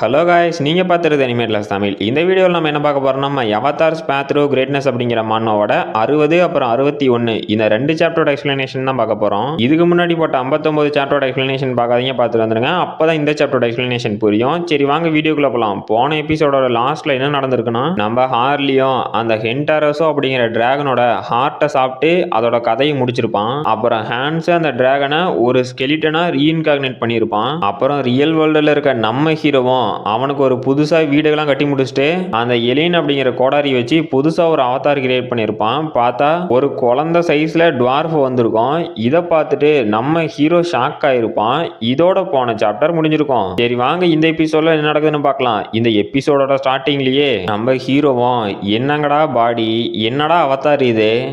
Hello guys, நீங்கள் பார்த்துருது அனிமேட்லஸ் தமிழ். இந்த வீடியோவில் நம்ம என்ன பார்க்க போகிறோம், நம்ம அவதார் பாத் த்ரூ கிரேட்னஸ் அப்படிங்கிற மானோட 60 அப்புறம் 61 இந்த 2 சாப்டரோட எக்ஸ்பிளனேஷன் தான் பார்க்க போகிறோம். இதுக்கு முன்னாடி போட்ட 59 சாப்டரோட எக்ஸ்பிளனேஷன் பார்க்காதீங்க, பார்த்துட்டு வந்துருங்க. அப்போ தான் இந்த சாப்டரோட எக்ஸ்பிளனேஷன் புரியும். சரி வாங்க வீடியோக்குள்ளே போகலாம். போன எபிசோடோட லாஸ்ட்டில் என்ன நடந்திருக்குன்னா, நம்ம ஹார்லியும் அந்த ஹென்டாரஸோ அப்படிங்கிற டிராகனோட ஹார்ட்டை சாப்பிட்டு அதோட கதையை முடிச்சிருப்பான். அப்புறம் ஹேண்ட்ஸ் அந்த டிராகனை ஒரு ஸ்கெலிட்டனாக ரீஇன்கார்னேட் பண்ணியிருப்பான். அப்புறம் ரியல் வேர்ல்டில் இருக்க நம்ம ஹீரோவும் அவனுக்கு ஒரு புதுசாக வீடுகள்லாம் கட்டி முடிச்சுட்டு அந்த எலின் அப்படிங்கிற கோடாரி வச்சு புதுசாக ஒரு அவதார் கிரியேட் பண்ணியிருப்பான். பார்த்தா ஒரு குழந்தை சைஸில் டுவார்ஃப் வந்திருக்கும். இதை பார்த்துட்டு நம்ம ஹீரோ ஷாக் ஆயிருப்பான். இதோட போன சாப்டர் முடிஞ்சிருக்கும். சரி வாங்க இந்த எபிசோட்ல என்ன நடக்குதுன்னு பார்க்கலாம். இந்த எபிசோடோட ஸ்டார்டிங்லயே நம்ம ஹீரோவும் என்னங்கடா பாடி, என்னடா அவதார்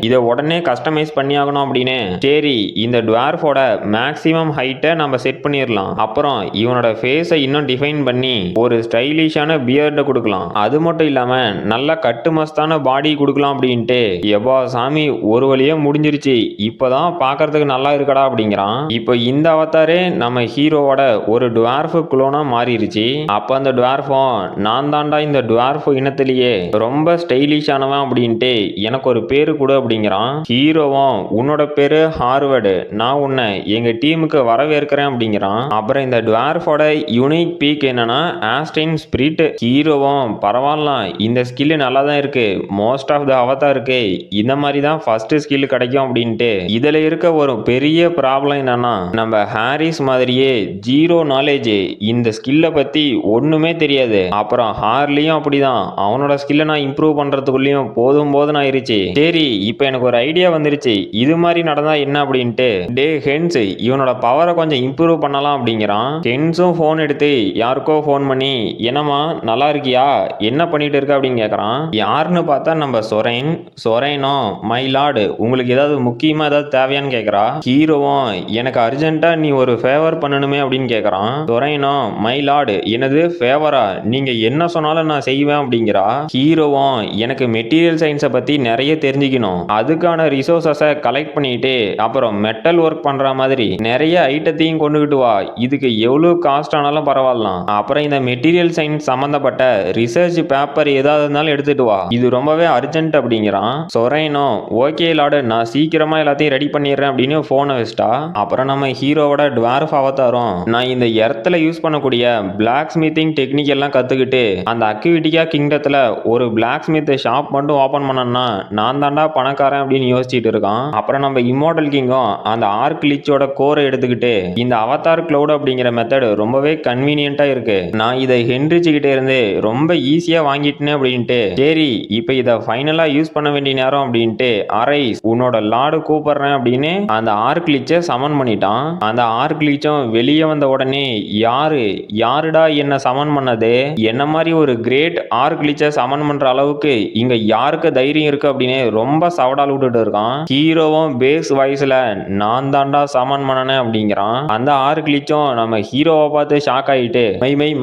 இதை உடனே கஸ்டமைஸ் பண்ணி ஆகணும் அப்படின்னு சரி இந்த டுவார்ஃபோட மேக்ஸிமம் ஹைட்டை நம்ம செட் பண்ணிடலாம். அப்புறம் இவனோட ஃபேஸை இன்னும் டிஃபைன் பண்ணி ஒரு ஸ்டைலிஷான பியர்டை கொடுக்கலாம். அது மட்டும் இல்லாம நல்ல கட்டு மஸ்தான பாடி கொடுக்கலாம் அப்படின்ட்டு எவ்வா சாமி ஒரு வழியே முடிஞ்சிருச்சு, இப்பதான் பாக்குறதுக்கு நல்லா இருக்கடா அப்படிங்கிறான். இப்போ இந்த அவதாரே நம்ம ஹீரோவோட ஒரு டுவார்ஃப் குளோனா மாறிடுச்சு. அப்ப அந்த டுவார்ஃபும் நான் தாண்டா இந்த டுவார்ஃப் இனத்திலேயே ரொம்ப ஸ்டைலிஷானவன் அப்படின்ட்டு எனக்கு ஒரு பேரு கொடு அப்படிங்கிறான். ஹீரோவும் உன்னோட பேரு ஹார்வர்டு, நான் உன்னை எங்க டீமுக்கு வரவேற்கிறேன் அப்படிங்கிறான். அப்புறம் இந்த டுவார்ஃபோட யூனிக் பீக் என்னன்னா ஆஸ்டின் ஸ்பிரிட். ஹீரோவும் பரவாயில்ல இந்த ஸ்கில் நல்லா தான் இருக்கு, மோஸ்ட் ஆஃப் த அவதாருக்கு இந்த மாதிரி தான் ஃபர்ஸ்ட் ஸ்கில் கிடைக்கும் அப்படின்ட்டு. இதுல இருக்க ஒரு பெரிய ப்ராப்ளம் என்னன்னா நம்ம ஹாரிஸ் மாதிரியே ஜீரோ நாலேஜ், இந்த ஸ்கில்லை பத்தி ஒண்ணுமே தெரியாது. அப்புறம் ஹார்லியும் அப்படிதான், அவனோட ஸ்கில்லை நான் இம்ப்ரூவ் பண்றதுக்குள்ளேயும் போதும் போதும் ஆயிருச்சு. சரி இப்போ எனக்கு ஒரு ஐடியா வந்துருச்சு, இது மாதிரி நடந்தா என்ன அப்படின்ட்டு டே ஹென்ஸ் இவனோட பவரை கொஞ்சம் இம்ப்ரூவ் பண்ணலாம் அப்படிங்கிறான். ஹென்ஸும் ஃபோன் எடுத்து யாருக்கோ ஃபோன் பண்ணி என்னம்மா நல்லா இருக்கியா, என்ன பண்ணிட்டு இருக்க அப்படின்னு கேட்குறான். யாருன்னு பார்த்தா நம்ம சொரைனோ மை லார்டு உங்களுக்கு ஏதாவது முக்கியமா ஏதாவது தேவையான்னு கேட்குறா. ஹீரோவும் எனக்கு அர்ஜென்ட்டா நீ ஒரு ஃபேவர் பண்ணணுமே அப்படின்னு கேட்குறான். சொரைனோ மை லார்டு என்னது ஃபேவரா, நீங்க என்ன சொன்னாலும் நான் செய்வேன் அப்படிங்கிறா. ஹீரோவும் எனக்கு மெட்டீரியல் சயின்ஸை பத்தி நிறைய தெரிஞ்சுக்கணும், அதுக்கான ரிசோர்ஸஸை கலெக்ட் பண்ணிட்டு அப்புறம் மெட்டல் ஒர்க் பண்ற மாதிரி நிறைய ஐட்டத்தையும் கொண்டுகிட்டு வா, இதுக்கு எவ்வளவு காஸ்ட் ஆனாலும் பரவாயில்லாம். அப்புறம் இந்த மெட்டீரியல் சயின்ஸ் சம்பந்தப்பட்ட ரிசர்ச் பேப்பர் ஏதாவது இருந்தாலும் எடுத்துட்டு வா, இது ரொம்பவே அர்ஜென்ட் அப்படிங்கிறான். சொரைனோ ஓகே லார்டு நான் சீக்கிரமா எல்லாத்தையும் ரெடி பண்ணிடுறேன் அப்படின்னு போனை வச்சிட்டா. அப்புறம் நம்ம ஹீரோவோட டுவார்ஃப் அவதாரம் நான் இந்த எர்த்ல யூஸ் பண்ணக்கூடிய பிளாக் ஸ்மித்திங் டெக்னிக் எல்லாம் கத்துக்கிட்டு அந்த அக்விட்டிகா கிங்டத்துல ஒரு பிளாக் ஸ்மித் ஷாப் மட்டும் ஓபன் பண்ணனா நான் தாண்டா பணக்காரன் அப்படின்னு யோசிச்சுட்டு இருக்கான். அப்புறம் நம்ம இம்மோர்டல் கிங்கும் அந்த ஆர்க் லிச்சோட கோரை எடுத்துக்கிட்டு இந்த அவதார் கிளவுட் அப்படிங்கிற மெத்தட் ரொம்பவே கன்வீனியன்ட்டா இருக்கு, நான் இதை ஹென்ரிச்சு கிட்டே இருந்து ரொம்ப ஈஸியா வாங்கிட்டேன் அப்படின்ட்டு சரி இப்போ இதை ஃபைனலா யூஸ் பண்ண வேண்டிய நேரம் அப்படின்ட்டு அரைஸ் உன்னோட லார்டு கூப்பிடுறேன் அப்படின்னு அந்த ஆர்க் லிச்சை சமன் பண்ணிட்டான். அந்த ஆர்க் லிச்சும் வெளியே வந்த உடனே யாருடா என்ன சமன் பண்ணது, என்ன மாதிரி ஒரு கிரேட் ஆர்க் லிச்சை சமன் பண்ற அளவுக்கு இங்க யாருக்கு தைரியம் இருக்கு அப்படின்னு ரொம்ப சவடால் விட்டுட்டு இருக்கான். ஹீரோவும் பேஸ் வாய்ஸ்ல நான் தாண்டா சமன் பண்ணனேன் அப்படிங்கிறான். அந்த ஆர்க் லிச்சும் நம்ம ஹீரோவை பார்த்து ஷாக் ஆயிட்டு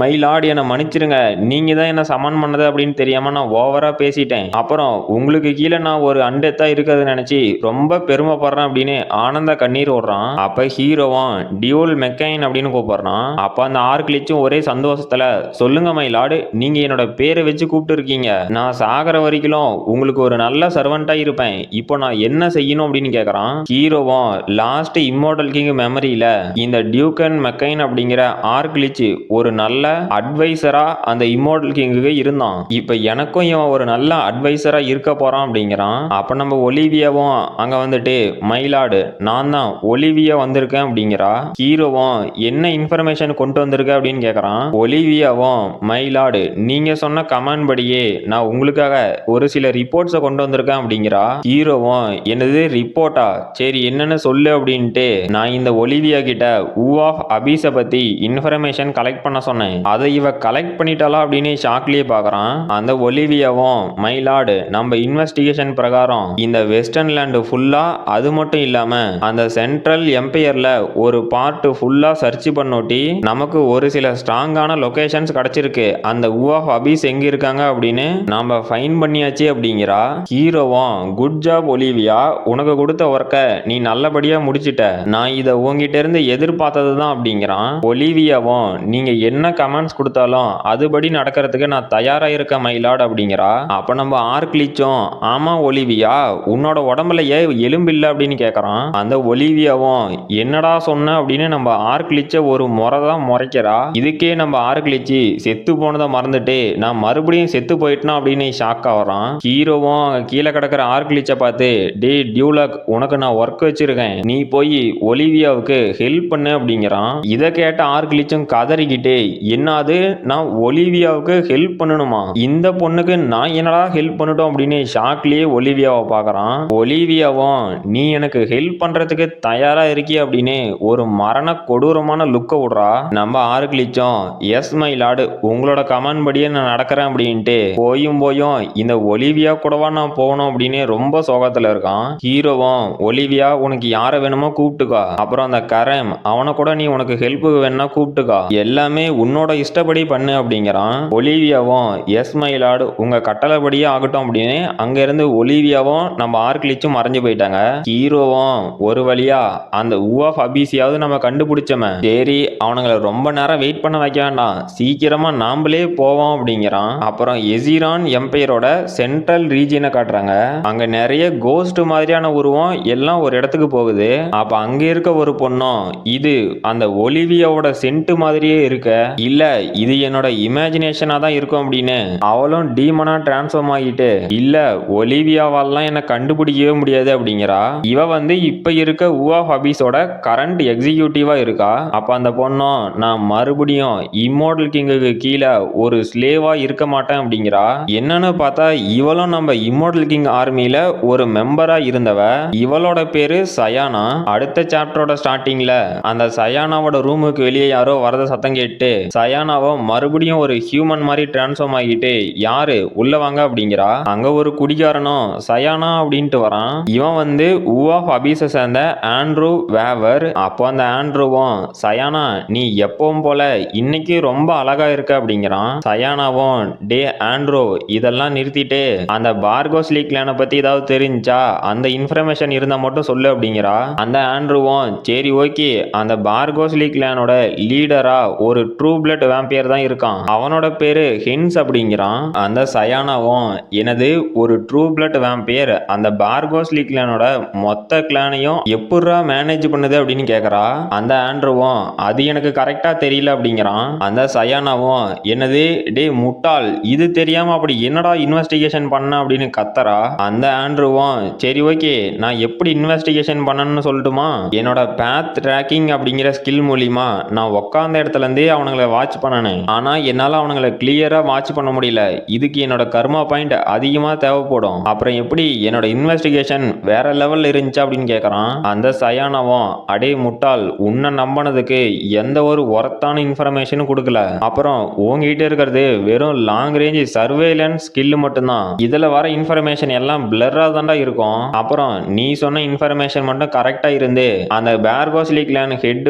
மை லார்டு என்ன மன்னிச்சிருங்க, நீங்க தான் என்ன சமன் பண்ணது அப்படின்னு தெரியாம நான் ஓவரா பேசிட்டேன், அப்புறம் உங்களுக்கு கீழே நான் ஒரு அண்டெத்தா இருக்கிறது நினைச்சு ரொம்ப பெருமைப்படுறேன் அப்படின்னு ஆனந்த கண்ணீர் ஓடுறான். அப்ப ஹீரோவும் டியூல் மெக்கைன் அப்படின்னு கூப்பிடுறான். அப்ப அந்த ஆர்க்லிச்சும் ஒரே சந்தோஷத்துல சொல்லுங்க மை லார்டு, நீங்க என்னோட பேரை வச்சு கூப்பிட்டு இருக்கீங்க, நான் சாகர வரைக்கும் உங்களுக்கு ஒரு நல்ல சர்வெண்டா இருப்பேன், இப்போ நான் என்ன செய்யணும் அப்படின்னு கேட்கறான். ஹீரோவும் லாஸ்ட் இம்மோர்டல் கிங் மெமரியில இந்த டியூக்கன் மெக்கைன் அப்படிங்கிற ஆர்க்லிச்சு ஒரு நல்ல அட்வைசரா அந்த இம்மோர்டல் கிங்குக்கு இருந்தான், இப்ப எனக்கும் இவன் ஒரு நல்ல அட்வைசரா இருக்க போறான் அப்படிங்கிறான். அப்ப நம்ம ஒலிவியாவும் அங்க வந்துட்டு மைலாடு நான் தான் ஒலிவியா வந்திருக்கேன் அப்படிங்கிறா. ஹீரோவும் என்ன இன்ஃபர்மேஷன் கொண்டு வந்திருக்க அப்படின்னு கேட்கறான். ஒலிவியாவும் மைலாடு நீங்க சொன்ன கமெண்ட் படியே நான் உங்களுக்காக ஒரு சில ரிப்போர்ட்ஸை கொண்டு வந்திருக்கேன் அப்படிங்கிறா. ஹீரோவும் என்னது ரிப்போர்ட்டா, சரி என்னன்னு சொல்லு அப்படின்ட்டு நான் இந்த ஒலிவியா கிட்ட ஊ ஆஃப் அபீஸை பத்தி இன்ஃபர்மேஷன் கலெக்ட் பண்ண சொன்னேன், அதை இவ கலெக்ட் பண்ணிட்டாளா அப்படின்னு ஷாக்லயே பாக்குறான். அந்த ஒலிவியாவும் மைலார்டு நம்ம இன்வெஸ்டிகேஷன் பிரகாரம் இந்த வெஸ்டர்ன் லேண்ட் ஃபுல்லா, அது மட்டும் இல்லாம அந்த சென்ட்ரல் எம்பையர்ல ஒரு பார்ட் ஃபுல்லா சர்ச் பண்ணோட்டி நமக்கு ஒரு சில ஸ்ட்ராங்கான லொகேஷன்ஸ் கிடைச்சிருக்கு, அந்த ஊ ஆஃப் அபீஸ் எங்க இருக்காங்க அப்படின்னு நாம ஃபைன் பண்ணியாச்சு அப்படிங்கிறா. ஹீரோவும் குட் ஜாப் ஒலிவியா, உனக்கு கொடுத்த ஒர்க்கை நீ நல்லபடியா முடிச்சிட்ட, நான் இதை உங்ககிட்ட இருந்து எதிர்பார்த்தது தான் அப்படிங்கிறான். ஒலிவியாவும் நீங்க என்ன கமெண்ட் கமெண்ட்ஸ் கொடுத்தாலும் அதுபடி நடக்கிறதுக்கு நான் தயாரா இருக்கேன் மயிலாட் அப்படிங்கிறா. அப்ப நம்ம ஆர்க்லிச்சும் ஆமா ஒலிவியா உன்னோட உடம்புல ஏன் எலும்பு இல்லை அப்படின்னு கேட்கறான். அந்த ஒலிவியாவும் என்னடா சொன்ன அப்படின்னு நம்ம ஆர்க்லிச்ச ஒரு முறை தான் முறைக்கிறா. இதுக்கே நம்ம ஆர்க்லிச்சு செத்து போனதை மறந்துட்டு நான் மறுபடியும் செத்து போயிட்டேனா அப்படின்னு ஷாக் ஆகிறான். ஹீரோவும் கீழே கிடக்கிற ஆர்க்லிச்ச பார்த்து டே டியூலக் உனக்கு நான் ஒர்க் வச்சிருக்கேன், நீ போய் ஒலிவியாவுக்கு ஹெல்ப் பண்ணு அப்படிங்கிறான். இதை கேட்ட ஆர்க்லிச்சும் கதறிக்கிட்டே என்னது நான் ஒலிவியாவுக்கு ஹெல்ப் பண்ணணுமா, இந்த பொண்ணுக்கு நான் என்னடா ஹெல்ப் பண்ணட்டும் அப்படின்னு ஷாக்லயே ஒலிவியாவை பார்க்கறான். ஒலிவியாவும் நீ எனக்கு ஹெல்ப் பண்றதுக்கு தயாரா இருக்கிய அப்படின்னு ஒரு மரண கொடூரமான லுக்க விடுறா. நம்ம ஆர்க்லிச்சும் எஸ் மை லார்டு உங்களோட கமெண்ட் படியே நான் நடக்கிறேன் அப்படின்ட்டு போயும் இந்த ஒலிவியா கூடவா நான் போகணும் அப்படின்னு ரொம்ப சோகத்துல இருக்கான். ஹீரோவும் ஒலிவியா உனக்கு யாரை வேணுமோ கூப்பிட்டுக்கா, அப்புறம் அந்த கரம் அவனை கூட நீ உனக்கு ஹெல்ப் வேணும்னா கூப்பிட்டுக்கா, எல்லாமே உன்னோட இஷ்டப்படி பண்ணு அப்படிங்கிறான். ஒலிவியாவும் எஸ் மை லார்டு உங்க கட்டளைப்படியே ஆகட்டும் அப்படின்னு அங்க இருந்து ஒலிவியாவும் நம்ம ஆர்க்லிச்சும் மறைஞ்சு போயிட்டாங்க. ஹீரோவும் ஒரு வழியா அந்த ஆஃப் அபிசியாவது நம்ம கண்டுபிடிச்சோமே, சரி அவனுங்களை ரொம்ப நேரம் வெயிட் பண்ண வைக்க வேண்டாம், சீக்கிரமா நாமளே போவோம் அப்படிங்கிறான். அப்புறம் எசிரான் எம்பையரோட சென்ட்ரல் ரீஜியனை காட்டுறாங்க. அங்க நிறைய கோஸ்ட் மாதிரியான உருவம் எல்லாம் ஒரு இடத்துக்கு போகுது. அப்ப அங்க இருக்க ஒரு பொண்ணும் இது அந்த ஒலிவியாவோட சென்ட் மாதிரியே இருக்க, இல்ல இது என்னோட இமேஜினேஷனா தான் இருக்கும் அப்படின்னு அவளும் டீமனா டிரான்ஸ்ஃபார்ம் ஆகிட்டு இல்ல ஒலிவியாவாலாம் என்ன கண்டுபிடிக்கவே முடியாது அப்படிங்கிறா. இவ இப்ப இருக்க ஆஃப் அபிஸோட கரண்ட் எக்ஸிக்யூட்டிவா இருக்கா. அப்ப அந்த பொண்ணும் நான் மறுபடியும் இம்மோர்டல் கிங்குக்கு கீழே ஒரு ஸ்லேவா இருக்க மாட்டேன் அப்படிங்கிறா. என்னன்னு பார்த்தா இவளும் நம்ம இம்மோர்டல் கிங் ஆர்மியில ஒரு மெம்பரா இருந்தவ. இவளோட பேரு சயானா. அடுத்த சாப்டரோட ஸ்டார்டிங்ல அந்த சயானாவோட ரூமுக்கு வெளியே யாரோ வரத சத்தம் கேட்டு சயானாவோ மறுபடியும் ஒரு ஹியூமன் மாதிரி டிரான்ஸ்ஃபார்ம் ஆகிட்டு யாரு உள்ள வாங்க அப்படிங்கிறா. அங்க ஒரு குடிகாரனும் சயானா அப்படின்ட்டு வரான். இவன் ஆஃப் அபிஸை சேர்ந்த ஆண்ட்ரூ வேவர். அப்போ அந்த ஆண்ட்ரூவும் சயானா நீ எப்பவும் போல இன்னைக்கு ரொம்ப அழகா இருக்க அப்படிங்கிறான். சயானாவும் டே ஆண்ட்ரூ இதெல்லாம் நிறுத்திட்டு அந்த பார்கோஸ்லி கிளானை பத்தி ஏதாவது தெரிஞ்சா அந்த இன்ஃபர்மேஷன் இருந்தா மட்டும் சொல்லு அப்படிங்கிறா. அந்த ஆண்ட்ரூவும் சரி ஓகே அந்த பார்கோஸ்லி கிளானோட லீடரா ஒரு ட்ரூ பிளட் வேம்பியர் தான் இருக்கான், அவனோட பேரு ஹென்ஸ் அப்படிங்கிறான். அந்த சயானாவும் எனது ஒரு ட்ரூ பிளட் வேம்பியர் அந்த பார்கோஸ்லி கிளானோட மொத்த கிளானையும் எப்படா மேனேஜ் பண்ணுது அப்படின்னு கேக்குறா. அந்த ஆண்ட்ரூவும் அது எனக்கு கரெக்டா தெரியல அப்படிங்கிறான். அந்த சயானாவும் என்னது டே முட்டாள் இது தெரியாம அப்படி என்னடா இன்வெஸ்டிகேஷன் பண்ண அப்படின்னு கத்தரா. அந்த ஆண்ட்ரூவும் சரி ஓகே நான் எப்படி இன்வெஸ்டிகேஷன் பண்ணணும்னு சொல்லட்டுமா, என்னோட பேத் ட்ராக்கிங் அப்படிங்கிற ஸ்கில் மூலியமா நான் உட்கார்ந்த இடத்துல இருந்தே அவனுங்களை வாட்ச் பண்ணனேன், ஆனா என்னால அவனுங்களை கிளியரா வாட்ச் பண்ண முடியல, இதுக்கு என்னோட கர்மா பாயிண்ட் அதிகமா தேவைப்படும், அப்புறம் எப்படி என்னோட இன்வெஸ்டிகேஷன் வேற லெவல்ல இருந்துச்சு அப்படின்னு கேட்கறான். அந்த சயானாவும் அடே முட்டாள் உன்னை நம்பினதுக்கு எந்த ஒரு ஒர்த்தான இன்ஃபர்மேஷனும் கொடுக்கல, அப்புறம் உங்ககிட்ட இருக்கிறது வெறும் லாங் ரேஞ்ச் சர்வேலன்ஸ் ஸ்கில் மட்டும்தான், இதுல வர இன்ஃபர்மேஷன் எல்லாம் பிளர்ரா தான்டா இருக்கும், அப்புறம் நீ சொன்ன இன்ஃபர்மேஷன் மட்டும் கரெக்டா இருந்து அந்த பார்கோஸ்லி கிளான் ஹெட்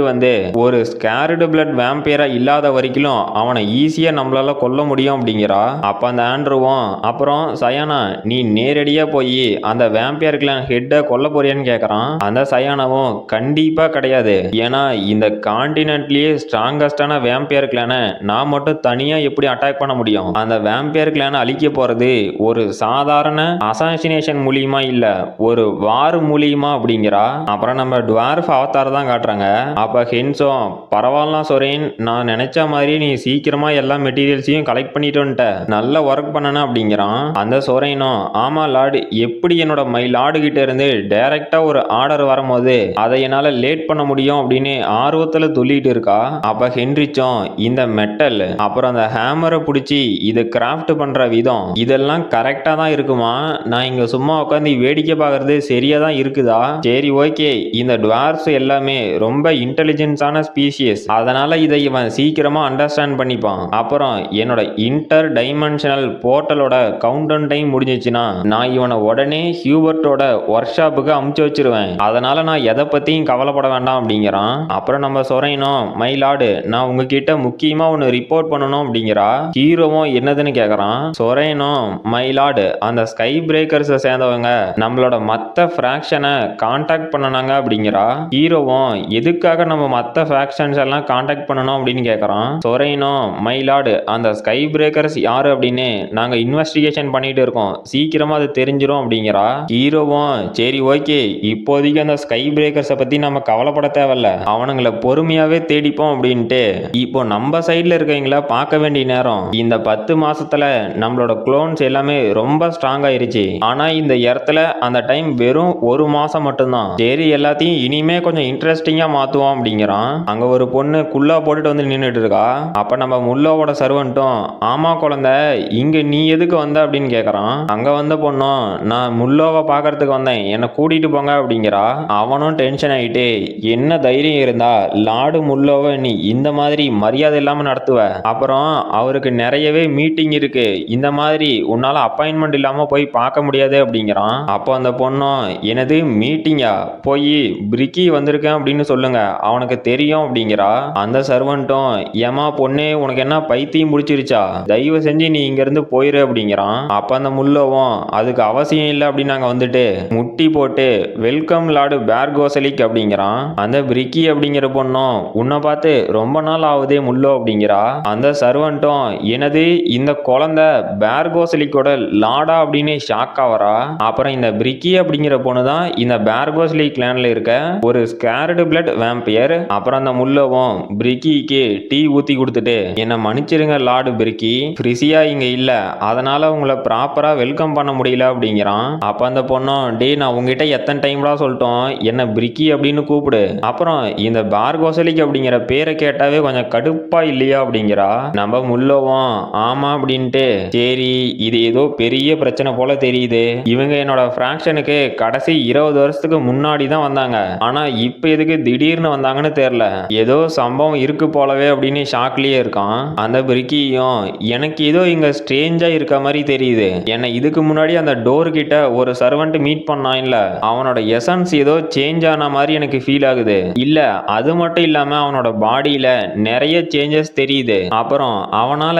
ஒரு ஸ்கேர்டு பிளட் வேம்பியரா இல்லாத வரைக்கும் அவனை ஈஸியா நம்மளால கொல்ல முடியும் அப்படிங்கிறா. அப்ப அந்த ஆண்ட்ரூவும் அப்புறம் சயானா நீ நேரடியா போய் அந்த வேம்பியர் கிளான் ஹெட்டை கொல்ல போறியான்னு கேட்கறான். அந்த சயானாவும் கண்டிப்பா கிடையாது, ஏன்னா இந்த கான்டினென்ட்லயே ஸ்ட்ராங்கஸ்டான வேம்பியர் கிளானை நான் மட்டும் தனியா எப்படி அட்டாக் பண்ண முடியும், அந்த வேம்பியர் கிளானை அழிக்க போறது ஒரு சாதாரண அசாசினேஷன் மூலியமா இல்ல ஒரு வார் மூலியமா அப்படிங்கிறா. அப்புறம் நம்ம டுவார்ஃப் அவதார் தான் காட்டுறாங்க. அப்ப ஹென்ஸும் பரவாயில்ல சொரேன் நான் நினைச்ச மாதிரி நீ சீக்கிரமா எல்லா மெட்டீரியல்ஸையும் கலெக்ட் பண்ணிட்டு வந்துட்ட, நல்ல ஒர்க் பண்ணன அப்படிங்கிறான். அந்த சொரேனும் ஆமா லார்டு எப்படி என்னோட மை லார்டு கிட்ட இருந்து டைரக்டா ஒரு ஆர்டர் வரும்போது அதை என்னால லேட் பண்ண முடியும் அப்படின்னு ஆர்வத்துல சொல்லிட்டு இருக்கா. அப்ப ஹென்ரிச்சும் இந்த மெட்டல் அப்புறம் அந்த ஹேமரை பிடிச்சி இது கிராஃப்ட் பண்ற விதம் இதெல்லாம் கரெக்டா தான் இருக்குமா, நான் இங்க சும்மா உட்காந்து வேடிக்கை பார்க்கறது சரியா தான் இருக்குதா, சரி ஓகே இந்த டுவார்ஃப்ஸ் எல்லாமே ரொம்ப இன்டெலிஜென்ஸான ஸ்பீஷியஸ், அதனால இதை இவன் சீக்கிரமா அண்டர்ஸ்டாண்ட் பண்ணிப்பான், அப்புறம் என்னோட இன்டர் டைமென்ஷனல் போர்ட்டலோட கவுண்டவுன் டைம் முடிஞ்சிச்சுன்னா நான் இவனை உடனே ஹியூபர்ட்டோட ஒர்க் ஷாப்புக்கு அமுச்சு வச்சிருவேன், அதனால நான் எதை பத்தியும் கவலைப்பட வேண்டாம் அப்படிங்கிறான். அப்புறம் நம்ம சொரையணும் மை லார்டு நான் உங்ககிட்ட முக்கியமா ஒன்னு ரிப்போர்ட் பண்ணணும் அப்படிங்கிறா. ஹீரோவும் என்னதுன்னு கேக்குறான். சொரையணும் மை லார்டு அந்த ஸ்கை பிரேக்கர்ஸ் சேர்ந்தவங்க நம்மளோட மத்த ஃபிராக்ஷனை கான்டாக்ட் பண்ணனாங்க அப்படிங்கிறா. ஹீரோவும் எதுக்காக நம்ம மத்த ஃபிராக்ஷன்ஸ் எல்லாம் கான்டாக்ட் பண்ணணும் அப்படின்னு கேக்குறான். அப்படிங்கிறான். சொரைனோ மைலார்டு அந்த ஸ்கை பிரேக்கர்ஸ் யாரு அப்படின்னு நாங்க இன்வெஸ்டிகேஷன் பண்ணிட்டு இருக்கோம், சீக்கிரமா அது தெரிஞ்சிடும் அப்படிங்கிறா. ஹீரோவும் சரி ஓகே, இப்போதைக்கு அந்த ஸ்கை பிரேக்கர்ஸை பத்தி நம்ம கவலைப்பட தேவையில்ல, அவனுங்களை பொறுமையாவே தேடிப்போம் அப்படின்ட்டு இப்போ நம்ம சைட்ல இருக்கவங்கள பார்க்க வேண்டிய நேரம். இந்த 10 மாசத்துல நம்மளோட குளோன்ஸ் எல்லாமே ரொம்ப ஸ்ட்ராங் ஆயிருச்சு. ஆனா இந்த இடத்துல அந்த டைம் வெறும் 1 மாசம் மட்டும்தான். சரி எல்லாத்தையும் இனிமே கொஞ்சம் இன்ட்ரெஸ்டிங்கா மாத்துவோம் அப்படிங்கிறான். அங்க ஒரு பொண்ணு குல்லா போட்டுட்டு வந்து நின்றுட்டு இருக்கா. அப்ப நம்ம முல்லோவோட சர்வன்ட்டும் ஆமா குழந்தை இங்க நீ எதுக்கு வந்த அப்படின்னு கேக்குறான். அங்க வந்த பொண்ணும் நான் முல்லோவை பாக்குறதுக்கு வந்தேன், என்னை கூட்டிட்டு போங்க அப்படிங்கிறா. அவனும் டென்ஷன் ஆயிட்டு என்ன தைரியம் இருந்தா லார்டு முல்லோவை நீ இந்த மாதிரி மரியாதை இல்லாம நடத்துவ, அப்புறம் அவருக்கு நிறையவே மீட்டிங் இருக்கு, இந்த மாதிரி உன்னால அப்பாயின்மெண்ட் இல்லாம போய் பார்க்க முடியாது அப்படிங்கிறான். அப்போ அந்த பொண்ணும் எனது மீட்டிங்கா, போய் பிரிக்கி வந்திருக்கேன் அப்படின்னு சொல்லுங்க, அவனுக்கு தெரியும் அப்படிங்கிறா. அந்த சர்வன்ட்டும் ஏமா பொண்ணே உனக்கு என்ன பைத்தியம் முடிச்சிருச்சா, தயவு செஞ்சு நீ இங்க இருந்து போயிரு அப்படிங்கிறான். அப்ப அந்த முல்லோவும் அதுக்கு அவசியம் இல்லை அப்படின்னு நாங்க வந்துட்டு முட்டி போட்டு வெல்கம் லார்டு பேர்கோசலிக் அப்படிங்கிறான். அந்த பிரிக்கி அப்படிங்கிற பொண்ணும் உன்னை பார்த்து ரொம்ப நாள் ஆகுதே முல்லோ அப்படிங்கிறா. அந்த சர்வன்ட்டும் எனது இந்த குழந்தை பேர்கோசலிக்கோட லாடா அப்படின்னு ஷாக் ஆவரா. அப்புறம் இந்த பிரிக்கி அப்படிங்கிற பொண்ணு தான் இந்த பேர்கோசலி கிளான்ல இருக்க ஒரு ஸ்கேர்டு பிளட் வேம்பியர். அப்புறம் அந்த முல்லோவும் பிரிக்கிக்கு டீ ஊத்தி கொடுத்துட்டு என்ன மன்னிச்சிருங்க லார்டு பிரிக்கி, ஃப்ரிசியா இங்க இல்ல, அதனால உங்களை ப்ராப்பரா வெல்கம் பண்ண முடியல அப்படிங்கிறான். அப்ப அந்த பொண்ணும் டே நான் உங்ககிட்ட எத்தனை டைம்டா சொல்லிட்டோம் என்ன பிரிக்கி அப்படின்னு கூப்பிடு, அப்புறம் இந்த பார்கோசலிக் அப்படிங்கிற பேரை கேட்டாவே கொஞ்சம் கடுப்பா இல்லையா அப்படிங்கிறா. நம்ம முல்லோவும் ஆமா அப்படின்ட்டு சரி இது ஏதோ பெரிய பிரச்சனை போல தெரியுது, இவங்க என்னோட ஃபிராக்ஷனுக்கு கடைசி 20 வருஷத்துக்கு முன்னாடி தான் வந்தாங்க, ஆனா இப்ப எதுக்கு திடீர்னு வந்தாங்கன்னு தெரியல, ஏதோ சம்பவம் இருக்கு போலவே அப்படின்னு ஷாக்லயே இருக்கான். அந்த பிரிக்கியும் எனக்கு ஏதோ இங்க ஸ்ட்ரேஞ்சா இருக்க மாதிரி தெரியுது, என்னை இதுக்கு முன்னாடி அந்த டோர் கிட்ட ஒரு சர்வெண்ட் மீட் பண்ணான் இல்ல, அவனோட எசன்ஸ் ஏதோ சேஞ்ச் ஆன மாதிரி எனக்கு ஃபீல் ஆகுது, இல்ல அது மட்டும் இல்லாம அவனோட பாடியில நிறைய சேஞ்சஸ் தெரியுது, அப்புறம் அவனால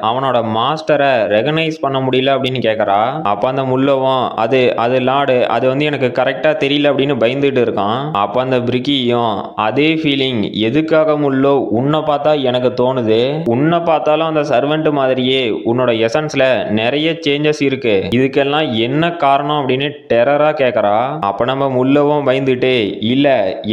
அவனோட மாஸ்டரை ரெகனைஸ் பண்ண முடியல அப்படின்னு கேக்குறா. அப்ப அந்த முல்லவும் அது அது லார்டு அது வந்து எனக்கு கரெக்டா தெரியல அப்படின்னு பயந்துட்டு இருக்கான். அப்ப அந்த பிரிக்கியும் அதே ஃபீலிங் எதுக்காக முல்லோ உன்னை பார்த்தா எனக்கு தோணுது, உன்னை பார்த்தாலும் அந்த சர்வெண்ட் மாதிரியே உன்னோட எசன்ஸ்ல நிறைய சேஞ்சஸ் இருக்கு, இதுக்கெல்லாம் என்ன காரணம் அப்படின்னு டெரரா கேக்குறா. அப்ப நம்ம முல்லவும் பயந்துட்டு இல்ல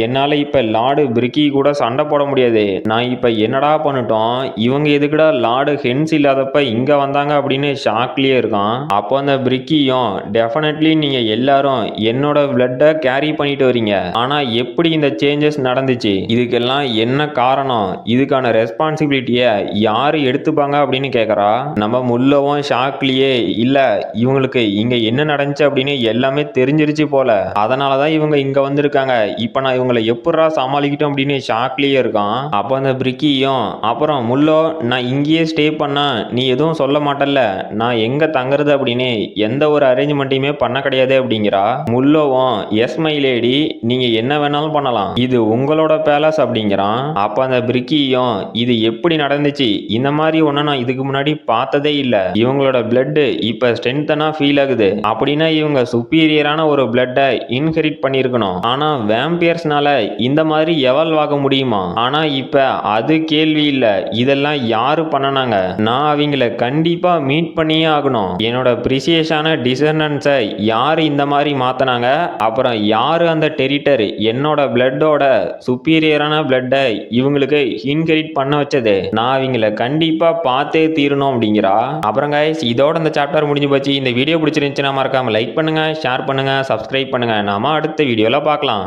என்னால இப்ப லார்டு பிரிக்கி கூட சண்டை போட முடியாது, நான் இப்ப என்னடா பண்ணிட்டோம், இவங்க எதுக்குடா லார்டு ஹென்ஸ் இல்லாதப்ப இங்க வந்தாங்க அப்படின்னு ஷாக்லயே இருக்கான். அப்போ அந்த பிரிக்கியும் டெஃபினெட்லி நீங்க எல்லாரும் என்னோட பிளட்டை கேரி பண்ணிட்டு வரீங்க, ஆனா எப்படி இந்த சேஞ்சஸ் நடந்துச்சு, இதுக்கெல்லாம் என்ன காரணம், இதுக்கான ரெஸ்பான்சிபிலிட்டியை யாரு எடுத்துப்பாங்க அப்படின்னு கேக்குறா. நம்ம முல்லவும் ஷாக்லயே இல்ல இவங்களுக்கு இங்க என்ன நடந்துச்சு அப்படின்னு எல்லாமே தெரிஞ்சிருச்சு போல, அதனாலதான் இவங்க இங்க வந்திருக்காங்க, இப்ப நான் இவங்களை எப்படா சமாளிக்கிட்டோம் அப்படின்னு ஷாக்லயே இருக்கான். அப்ப அந்த பிரிக்கியும் அப்புறம் முல்லோ நான் இங்கேயே ஸ்டே பண்ணா நீ எதுவும் சொல்ல மாட்டல்ல, நான் எங்க தங்குறது அப்படின்னு எந்த ஒரு அரேஞ்ச்மெண்ட்டையுமே பண்ண கிடையாது அப்படிங்கிறா. முல்லோவும் எஸ் மை லேடி நீங்க என்ன வேணாலும் பண்ணலாம், இது உங்களோட பேலஸ் அப்படிங்கிறான். அப்ப அந்த பிரிக்கியும் இது எப்படி நடந்துச்சு, இந்த மாதிரி ஒண்ணு நான் இதுக்கு முன்னாடி பார்த்ததே இல்ல, இவங்களோட பிளட் இப்ப ஸ்ட்ரென்த்தனா ஃபீல் ஆகுது, அப்படின்னா இவங்க சுப்பீரியரான ஒரு பிளட்டை இன்ஹெரிட் பண்ணியிருக்கணும், ஆனா வேம்பியர்ஸ்னால இந்த மாதிரி எவால்வ் ஆக முடியுமா, ஆனா இப்ப அது கேள்வி இல்ல, இதெல்லாம் யாரு பண்ணனாங்க, நான் அவங்கள கண்டிப்பா மீட் பண்ணியே ஆகணும், என்னோட ப்ரிசியஸான டிசர்னன்ஸை யாரு இந்த மாதிரி மாத்தினாங்க, அப்புறம் யாரு அந்த டெரிட்டர் என்னோட பிளட்டோட சுப்பீரியரான பிளட்டை இவங்களுக்கு இன்ஹெரிட் பண்ண வச்சது, நான் அவங்கள கண்டிப்பா பார்த்தே தீரணும் அப்படிங்கிறா. அப்புறம் கைஸ் இதோட இந்த சாப்டர் முடிஞ்சு போச்சு. இந்த வீடியோ பிடிச்சிருந்துச்சுன்னா மறக்காம லைக் பண்ணுங்க, ஷேர் பண்ணுங்க, சப்ஸ்கிரைப் பண்ணுங்க. நாம அடுத்த வீடியோல பார்க்கலாம்.